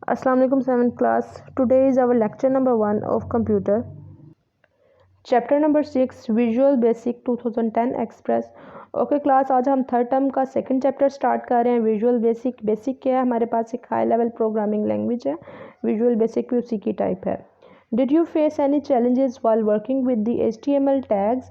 Assalamu alaikum 7th class. Today is our lecture number 1 of computer. Chapter number 6 Visual Basic 2010 Express. Okay class, आज हम third term का second chapter start कर रहे हैं. Visual basic. Basic क्या है? हमारे पास एक हाई लेवल प्रोग्रामिंग लैंग्वेज है. विजुअल बेसिक भी उसी की टाइप है. Did you face any challenges while working with the HTML tags?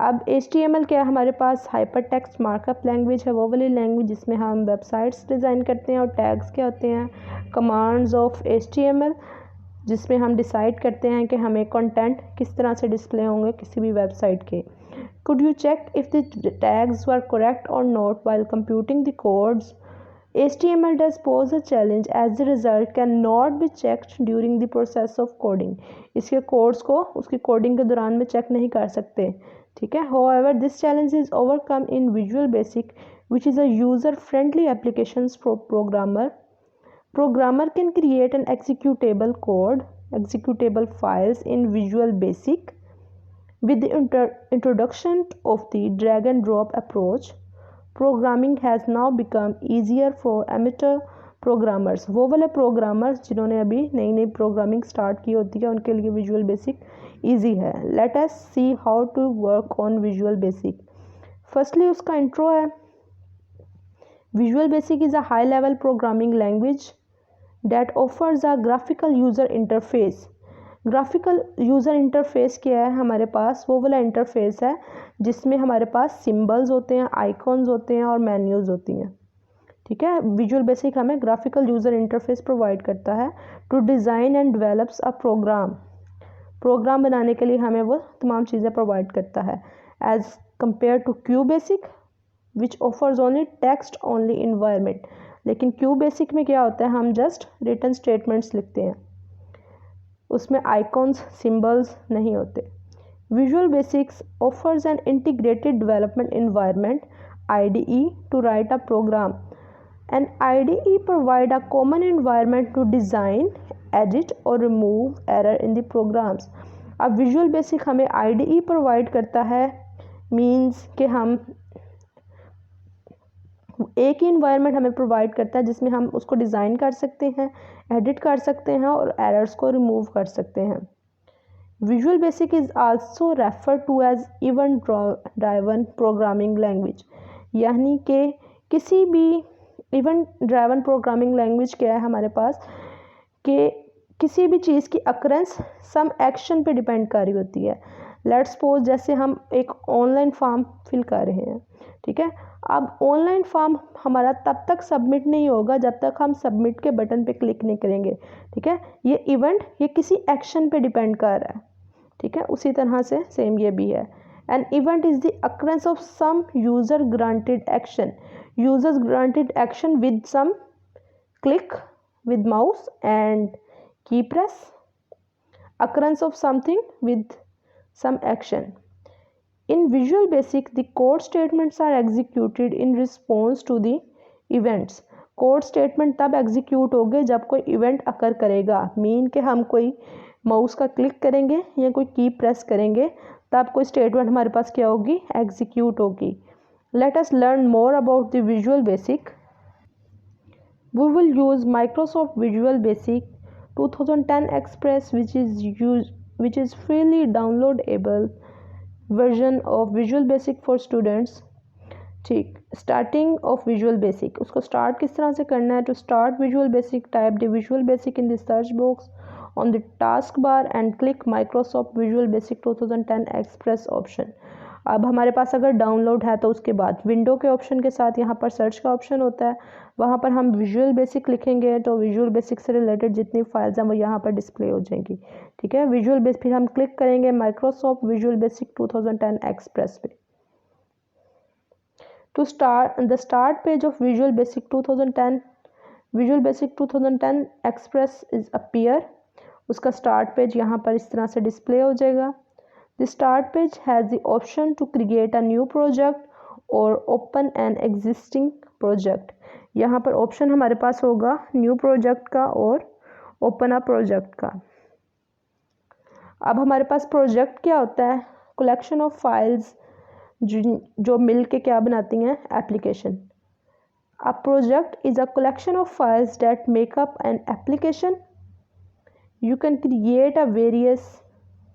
अब HTML क्या है? हमारे पास हाइपर टेक्स्ट मार्कअप लैंग्वेज है, वो वाली लैंग्वेज जिसमें हम वेबसाइट्स डिज़ाइन करते हैं. और टैग्स क्या होते हैं? कमांड्स ऑफ HTML, जिसमें हम डिसाइड करते हैं कि हमें कंटेंट किस तरह से डिस्प्ले होंगे किसी भी वेबसाइट के. Could you check if the tags were correct or not while computing the codes? HTML does pose a challenge as the result cannot be checked during the process of coding. इसके codes को उसकी coding के दौरान में check नहीं कर सकते. ठीक है. However, this challenge is overcome in Visual Basic, which is a user-friendly application for programmer. Programmer can create an executable files in Visual Basic. With the introduction of the drag and drop approach, programming has now become easier for amateur programmers. वो वाले programmers जिन्होंने अभी नई नई programming start की होती है उनके लिए विजुअल बेसिक ईजी है. Let us see how to work on visual basic. Firstly उसका इंट्रो है. Visual basic is a high level programming language that offers a graphical user interface. Graphical user interface क्या है? हमारे पास वो वाला interface है जिसमें हमारे पास सिंबल्स होते हैं, आइकॉन्स होते हैं और मेन्यूज़ होती हैं. ठीक है. विजुअल बेसिक हमें ग्राफिकल यूज़र इंटरफेस प्रोवाइड करता है to design and develops a program बनाने के लिए हमें वो तमाम चीज़ें प्रोवाइड करता है as compare to Q basic which offers only text only environment. लेकिन क्यू बेसिक में क्या होता है? हम जस्ट रिटन स्टेटमेंट्स लिखते हैं, उसमें आइकॉन्स सिंबल्स नहीं होते. Visual basics offers an integrated development environment IDE to write a program. An IDE provide a common environment to design, edit और remove error in the programs. अब visual basic हमें IDE provide करता है, means कि हम एक ही environment हमें provide करता है जिसमें हम उसको डिज़ाइन कर सकते हैं, एडिट कर सकते हैं और एरर्स को रिमूव कर सकते हैं. Visual basic is also refer to as event driven programming language. यानी कि किसी भी इवेंट ड्राइवन प्रोग्रामिंग लैंग्वेज क्या है हमारे पास कि किसी भी चीज़ की अकरेंस सम एक्शन पे डिपेंड कर रही होती है. लेट्स सपोज जैसे हम एक ऑनलाइन फॉर्म फिल कर रहे हैं. ठीक है. अब ऑनलाइन फॉर्म हमारा तब तक सबमिट नहीं होगा जब तक हम सबमिट के बटन पे क्लिक नहीं करेंगे. ठीक है. ये इवेंट ये किसी एक्शन पे डिपेंड कर रहा है. ठीक है. उसी तरह से सेम ये भी है. An event is the occurrence of some user granted action. Users granted action with some click with mouse and key press. Occurrence of something with some action. In Visual Basic, the code statements are executed in response to the events. Code statement तब execute होंगे जब कोई event occur करेगा. Mean कि हम कोई mouse का click करेंगे या कोई की प्रेस करेंगे तब कोई स्टेटमेंट हमारे पास क्या होगी? एग्जीक्यूट होगी. Let us learn more about the visual basic. We will use Microsoft Visual Basic 2010 Express, which is freely downloadable version of Visual Basic for students. ठीक. Starting of Visual Basic. उसको start किस तरह से करना है? To start Visual Basic, type the Visual Basic in the search box on the taskbar and click Microsoft Visual Basic 2010 Express option. अब हमारे पास अगर डाउनलोड है तो उसके बाद विंडो के ऑप्शन के साथ यहाँ पर सर्च का ऑप्शन होता है. वहाँ पर हम विजुअल बेसिक लिखेंगे तो विजुअल बेसिक से रिलेटेड जितनी फाइल्स हैं वो यहाँ पर डिस्प्ले हो जाएंगी. ठीक है. विजुअल बेसिक फिर हम क्लिक करेंगे माइक्रोसॉफ्ट विजुअल बेसिक 2010 एक्सप्रेस पे. To start the start page of visual basic 2010 express is appear. उसका स्टार्ट पेज यहाँ पर इस तरह से डिस्प्ले हो जाएगा. The start page has the option to create a new project or open an existing project. यहाँ पर ऑप्शन हमारे पास होगा न्यू प्रोजेक्ट का और ओपन अ प्रोजेक्ट का. अब हमारे पास प्रोजेक्ट क्या होता है? कलेक्शन ऑफ फाइल्स जो मिल के क्या बनाती हैं? Application. A project is a collection of files that make up an application. You can create a various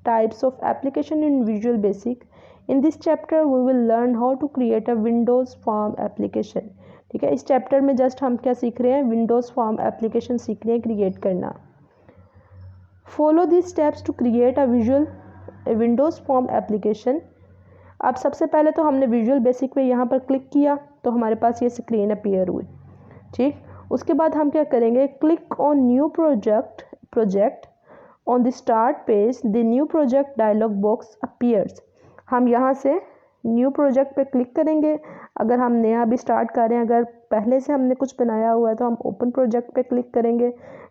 types of application in Visual Basic. In this chapter we will learn how to create a Windows Form application. ठीक है, इस chapter में just हम क्या सीख रहे हैं, Windows form application सीख रहे हैं क्रिएट करना. Follow this steps to create a windows form application. अब सबसे पहले तो हमने विजुअल बेसिक पे यहाँ पर क्लिक किया तो हमारे पास ये स्क्रीन अपीयर हुई. ठीक, उसके बाद हम क्या करेंगे, click on new project on the start page the new project dialog box appears. हम यहाँ से न्यू प्रोजेक्ट पे क्लिक करेंगे. अगर हम नया भी स्टार्ट कर रहे हैं, अगर पहले से हमने कुछ बनाया हुआ है तो हम ओपन प्रोजेक्ट पे क्लिक करेंगे.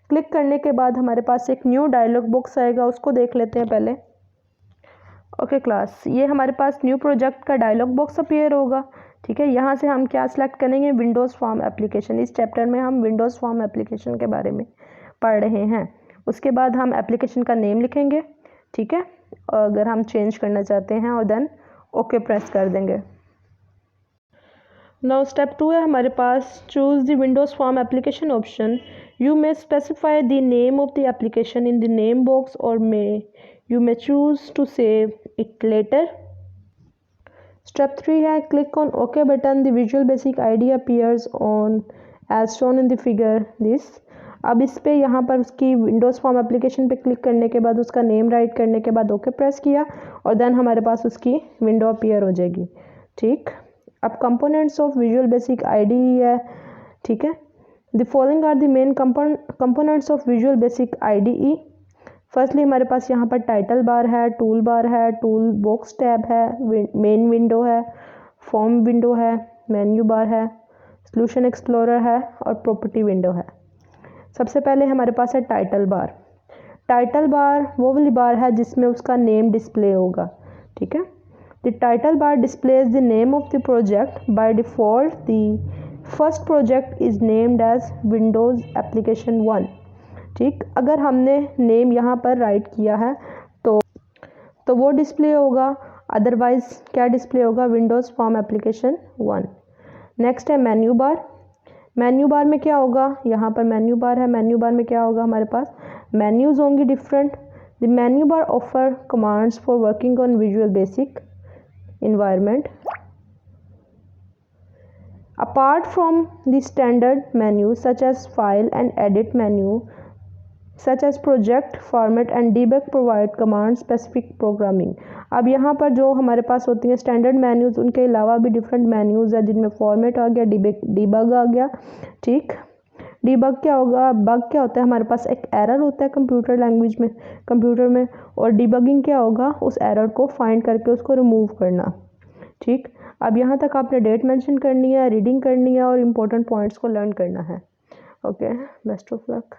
क्लिक करने के बाद हमारे पास एक न्यू डायलॉग बॉक्स आएगा, उसको देख लेते हैं पहले. ओके क्लास, ये हमारे पास न्यू प्रोजेक्ट का डायलॉग बॉक्स अपीयर होगा. ठीक है, यहाँ से हम क्या सिलेक्ट करेंगे, विंडोज़ फॉर्म एप्लीकेशन. इस चैप्टर में हम विंडोज़ फॉर्म एप्लीकेशन के बारे में पढ़ रहे हैं. उसके बाद हम एप्लीकेशन का नेम लिखेंगे. ठीक है, अगर हम चेंज करना चाहते हैं और देन ओके प्रेस कर देंगे. नाउ स्टेप 2 है हमारे पास, choose the Windows form application option. You may specify the name of the application in the name box और you may choose to save it later. Step 3 है, click on OK button. The Visual Basic ID appears on as shown in the figure this. अब इस पे यहाँ पर उसकी Windows form application पे click करने के बाद उसका नेम राइट करने के बाद ओके प्रेस किया और देन हमारे पास उसकी विंडो अपीयर हो जाएगी. ठीक, अब components of visual basic ID है. ठीक है, the following are the main components of visual basic IDE. Firstly हमारे पास यहाँ पर टाइटल बार है, टूल बार है, टूल बॉक्स टैब है, मेन विंडो है, फॉर्म विंडो है, मेन्यू बार है, सॉल्यूशन एक्सप्लोरर है और प्रॉपर्टी विंडो है. सबसे पहले हमारे पास है टाइटल बार. टाइटल बार वो वाली बार है जिसमें उसका नेम डिस्प्ले होगा. ठीक है, the title bar displays the name of the project. By default the first project is named as windows application 1. ठीक, अगर हमने नेम यहाँ पर राइट किया है तो वो डिस्प्ले होगा, अदरवाइज़ क्या डिस्प्ले होगा, विंडोज़ फॉर्म एप्लीकेशन 1. नेक्स्ट है मेन्यू बार. मेन्यू बार में क्या होगा, यहाँ पर मेन्यू बार है. मेन्यू बार में क्या होगा, हमारे पास मेन्यूज़ होंगी different. The menu bar offer commands for working on visual basic environment. Apart from the standard menus such as file and edit menu, such as project, format and debug provide command specific programming. अब यहाँ पर जो हमारे पास होती हैं standard menus, उनके अलावा भी डिफरेंट मेन्यूज़ है जिनमें फॉर्मेट आ गया, डिबग आ गया. ठीक, डिबग क्या होगा, बग क्या होता है, हमारे पास एक एरर होता है कंप्यूटर लैंग्वेज में, कंप्यूटर में, और डिबगिंग क्या होगा, उस एरर को फाइंड करके उसको रिमूव करना. ठीक, अब यहाँ तक आपने डेट मेंशन करनी है, रीडिंग करनी है और इम्पोर्टेंट पॉइंट्स को लर्न करना है. Okay, best of luck.